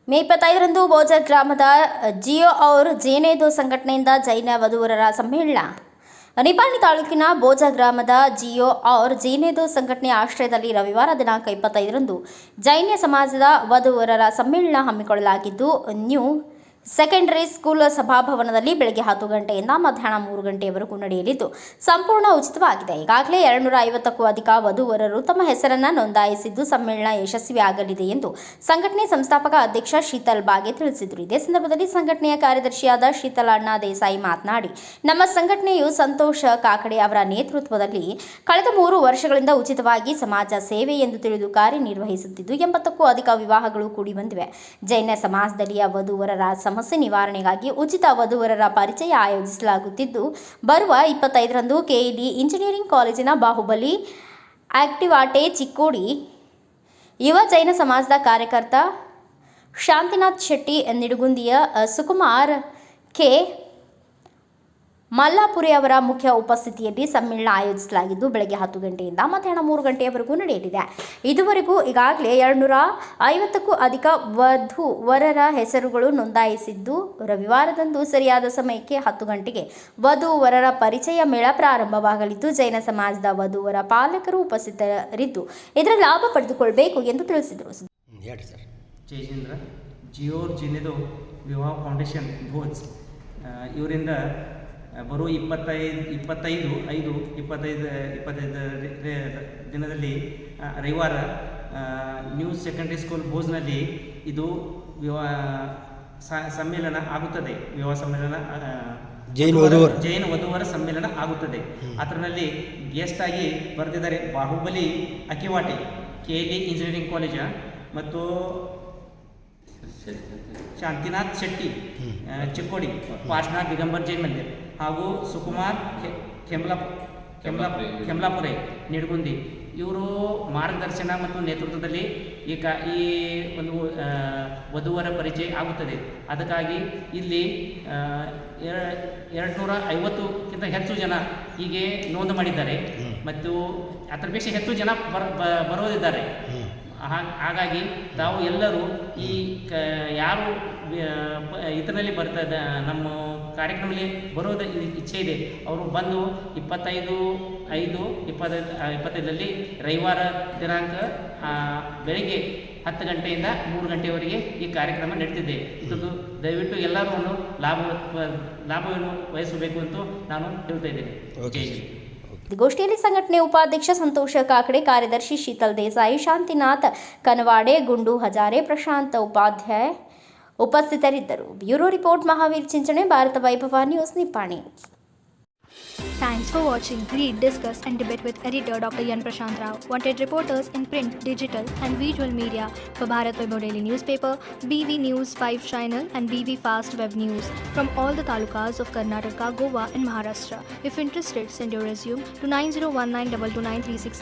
ಮೇ 25ರಂದು ಬೋಜ ಗ್ರಾಮದ ಜಿಯೋ ಔರ್ ಜೇನೇದು ಸಂಘಟನೆಯಿಂದ ಜೈನ ವಧುವರರ ಸಮ್ಮೇಳನ. ನಿಪಾಣಿ ತಾಲೂಕಿನ ಬೋಜ ಗ್ರಾಮದ ಜಿಯೋ ಔರ್ ಜೇನೇದು ಸಂಘಟನೆಯ ಆಶ್ರಯದಲ್ಲಿ ರವಿವಾರ ದಿನಾಂಕ 25ರಂದು ಜೈನ ಸಮಾಜದ ವಧುವರರ ಸಮ್ಮೇಳನ ಹಮ್ಮಿಕೊಳ್ಳಲಾಗಿದ್ದು, ನ್ಯೂ ಸೆಕೆಂಡರಿ ಸ್ಕೂಲ್ ಸಭಾಭವನದಲ್ಲಿ ಬೆಳಗ್ಗೆ 10 ಗಂಟೆಯಿಂದ ಮಧ್ಯಾಹ್ನ 3 ಗಂಟೆಯವರೆಗೂ ನಡೆಯಲಿದ್ದು, ಸಂಪೂರ್ಣ ಉಚಿತವಾಗಿದೆ. ಈಗಾಗಲೇ 250ಕ್ಕೂ ಅಧಿಕ ವಧುವರರು ತಮ್ಮ ಹೆಸರನ್ನು ನೋಂದಾಯಿಸಿದ್ದು, ಸಮ್ಮೇಳನ ಯಶಸ್ವಿಯಾಗಲಿದೆ ಎಂದು ಸಂಘಟನೆ ಸಂಸ್ಥಾಪಕ ಅಧ್ಯಕ್ಷ ಶೀತಲ್ ಬಾಗೆ ತಿಳಿಸಿದರು. ಇದೇ ಸಂದರ್ಭದಲ್ಲಿ ಸಂಘಟನೆಯ ಕಾರ್ಯದರ್ಶಿಯಾದ ಶೀತಲ್ ಅಣ್ಣಾ ದೇಸಾಯಿ ಮಾತನಾಡಿ, ನಮ್ಮ ಸಂಘಟನೆಯು ಸಂತೋಷ್ ಕಾಕಡೆ ಅವರ ನೇತೃತ್ವದಲ್ಲಿ ಕಳೆದ 3 ವರ್ಷಗಳಿಂದ ಉಚಿತವಾಗಿ ಸಮಾಜ ಸೇವೆ ಎಂದು ತಿಳಿದು ಕಾರ್ಯನಿರ್ವಹಿಸುತ್ತಿದ್ದು, 80ಕ್ಕೂ ಅಧಿಕ ವಿವಾಹಗಳು ಕೂಡಿ ಬಂದಿವೆ. ಜೈನ ಸಮಾಜದಲ್ಲಿಯ ವಧುವರರ ಸಮಸ್ಯೆ ನಿವಾರಣೆಗಾಗಿ ಉಚಿತ ವಧುವರರ ಪರಿಚಯ ಆಯೋಜಿಸಲಾಗುತ್ತಿದ್ದು, ಬರುವ 25ರಂದು ಕೆಇಡಿ ಇಂಜಿನಿಯರಿಂಗ್ ಕಾಲೇಜಿನ ಬಾಹುಬಲಿ ಆಕ್ಟಿವಾಟೆ ಚಿಕ್ಕೋಡಿ ಯುವ ಜೈನ ಸಮಾಜದ ಕಾರ್ಯಕರ್ತ ಶಾಂತಿನಾಥ್ ಶೆಟ್ಟಿ, ನಿಡಗುಂದಿಯ ಸುಕುಮಾರ್ ಕೆ ಮಲ್ಲಾಪುರಿ ಅವರ ಮುಖ್ಯ ಉಪಸ್ಥಿತಿಯಲ್ಲಿ ಸಮ್ಮೇಳನ ಆಯೋಜಿಸಲಾಗಿದ್ದು, ಬೆಳಗ್ಗೆ 10 ಗಂಟೆಯಿಂದ ಮಧ್ಯಾಹ್ನ 3 ಗಂಟೆಯವರೆಗೂ ನಡೆಯಲಿದೆ. ಇದುವರೆಗೂ ಈಗಾಗಲೇ 250ಕ್ಕೂ ಅಧಿಕ ವಧುವರರ ಹೆಸರುಗಳು ನೋಂದಾಯಿಸಿದ್ದು, ರವಿವಾರದಂದು ಸರಿಯಾದ ಸಮಯಕ್ಕೆ 10 ಗಂಟೆಗೆ ವಧುವರರ ಪರಿಚಯ ಮೇಳ ಪ್ರಾರಂಭವಾಗಲಿದ್ದು, ಜೈನ ಸಮಾಜದ ವಧುವರ ಪಾಲಕರು ಉಪಸ್ಥಿತರಿದ್ದು ಇದರ ಲಾಭ ಪಡೆದುಕೊಳ್ಳಬೇಕು ಎಂದು ತಿಳಿಸಿದರು. ಜಯಚಂದ್ರ ಜಿಯೋ ಜಿನೆದು ವಿವಾಹ ಫೌಂಡೇಶನ್ ಭೋಜ್ ಇವರಿಂದ ಬರುವ 25 ದಿನದಲ್ಲಿ ರವಿವಾರ ನ್ಯೂ ಸೆಕೆಂಡರಿ ಸ್ಕೂಲ್ ಭೋಜ್ನಲ್ಲಿ ಇದು ಸಮ್ಮೇಳನ ಆಗುತ್ತದೆ. ವಿವಾಹ ಸಮ್ಮೇಳನ ಜೈನ ವಧುವರ ಸಮ್ಮೇಳನ ಆಗುತ್ತದೆ. ಅದರಲ್ಲಿ ಗೆಸ್ಟ್ ಆಗಿ ಬರೆದಿದ್ದಾರೆ ಬಾಹುಬಲಿ ಅಕಿವಾಟೆ, ಕೆಇಡಿ ಇಂಜಿನಿಯರಿಂಗ್ ಕಾಲೇಜ ಮತ್ತು ಶಾಂತಿನಾಥ್ ಶೆಟ್ಟಿ ಚಿಕ್ಕೋಡಿ, ಪಾಟ್ನಾ ದಿಗಂಬರ್ ಜೈನ್ ಮಂದಿರ್ ಹಾಗೂ ಸುಕುಮಾರ್ ಕೆಮ್ಲಾಪುರೆ ನಿಡಗುಂದಿ ಇವರು ಮಾರ್ಗದರ್ಶನ ಮತ್ತು ನೇತೃತ್ವದಲ್ಲಿ ಈ ಒಂದು ವಧುವರ ಪರಿಚಯ ಆಗುತ್ತದೆ. ಅದಕ್ಕಾಗಿ ಇಲ್ಲಿ 250ಕ್ಕಿಂತ ಹೆಚ್ಚು ಜನ ಹೀಗೆ ನೋಂದು ಮಾಡಿದ್ದಾರೆ ಮತ್ತು ಅದರ ಪೈಕಿ ಹೆಚ್ಚು ಜನ ಬರೋದಿದ್ದಾರೆ. ಹಾಗಾಗಿ ತಾವು ಎಲ್ಲರೂ ಈ ಯಾರು ಇದರಲ್ಲಿ ಬರ್ತಾ ನಮ್ಮ ಕಾರ್ಯಕ್ರಮದಲ್ಲಿ ಬರೋದು ಇಚ್ಛೆ ಇದೆ ಅವರು ಬಂದು 25/5/2025ರಲ್ಲಿ ರವಿವಾರ ದಿನಾಂಕ ಬೆಳಗ್ಗೆ 10 ಗಂಟೆಯಿಂದ 3 ಗಂಟೆಯವರೆಗೆ ಈ ಕಾರ್ಯಕ್ರಮ ನಡೀತಿದೆ. ಇದನ್ನು ದಯವಿಟ್ಟು ಎಲ್ಲರೂ ಲಾಭವನ್ನು ವಹಿಸಬೇಕು ಅಂತ ನಾನು ಹೇಳ್ತಾ ಇದ್ದೇನೆ. ಗೋಷ್ಠಿಯಲ್ಲಿ ಸಂಘಟನೆ ಉಪಾಧ್ಯಕ್ಷ ಸಂತೋಷ್ ಕಾಕಡೆ, ಕಾರ್ಯದರ್ಶಿ ಶೀತಲ್ ದೇಸಾಯಿ, ಶಾಂತಿನಾಥ್ ಕನವಾಡೆ, ಗುಂಡು ಹಜಾರೆ, ಪ್ರಶಾಂತ್ ಉಪಾಧ್ಯಾಯ ಉಪಸ್ಥಿತರಿದ್ದರು. ಬ್ಯೂರೋ ರಿಪೋರ್ಟ್ ಮಹಾವೀರ್ ಚಿಂಚಣೆ, ಭಾರತ ವೈಭವ news, Nippani. Thanks for watching. Read, discuss and debate with editor Dr. Yan Prashant Rao. Wanted reporters in print, digital and visual media for Bharat Vaibhav Daily Newspaper, BV News 5 Channel and BV Fast Web News from all the talukas of Karnataka, Goa and Maharashtra. If interested, send your resume to 9019229369